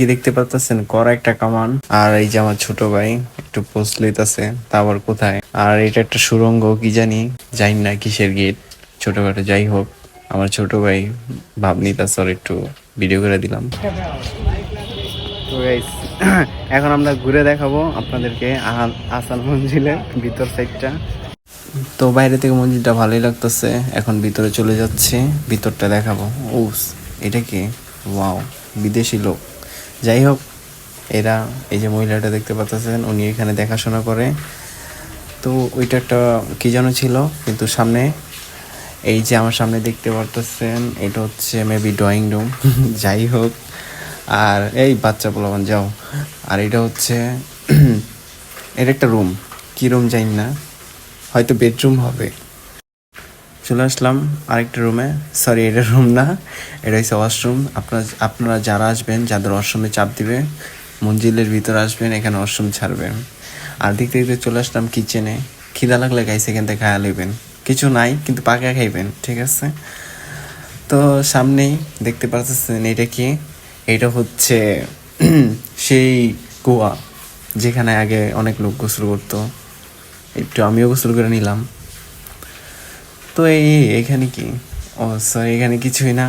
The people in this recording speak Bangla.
কি দেখতে পাচ্ছেন, কড়া একটা কামান। আর এই যে আমার ছোট ভাই একটু পোস্ট লইতাছে, তা আবার কোথায়। আর এটা একটা সুড়ঙ্গ, কি জানি, জানি না কিসের গেট, ছোটখাটো। যাই হোক, আমার ছোট ভাই ভাব নিতাছে, আর একটু ভিডিও করে দিলাম। তো গাইস, এখন আমরা ঘুরে দেখাবো আপনাদেরকে আসান মঞ্জিলের ভিতর সাইডটা। তো বাইরে থেকে মন্দিরটা ভালোই লাগতেছে, এখন ভিতরে চলে যাচ্ছি, ভিতরটা দেখাবো। ও, এটা কি, ওয়াও, বিদেশি লোক। যাই হোক, এরা, এই যে মহিলাটা দেখতে পাচ্ছেন, উনি এখানে দেখাশোনা করে। তো ওইটা একটা কি যেন ছিল, কিন্তু সামনে, এই যে আমার সামনে দেখতে পারতেছেন, এটা হচ্ছে মেবি ড্রয়িং রুম। যাই হোক, আর এই বাচ্চা পোলাপান যাও। আর এটা হচ্ছে এটা একটা রুম, কি রুম জানি না, হয়তো বেডরুম হবে। চলে আসলাম আরেকটা রুমে। সরি, এটা রুম না, এটা হচ্ছে ওয়াশরুম। আপনারা যারা আসবেন, যাদের ওয়াশরুমে চাপ দিবে, মঞ্জিলের ভিতরে আসবেন, এখানে ওয়াশরুম ছাড়বেন। আর দেখতে দেখতে চলে আসলাম কিচেনে। খিদা লাগলে গাইস এখান থেকে খায়া লইবেন, কিছু নাই কিন্তু পাকা খাইবেন, ঠিক আছে। তো সামনেই দেখতে পাচ্ছেন, এটা কি, এটা হচ্ছে সেই কুয়া, যেখানে আগে অনেক লোক গোসল করতো। একটু আমিও গোসল করে নিলাম। তো এখানে কি, ও সরি, এখানে কিছুই না।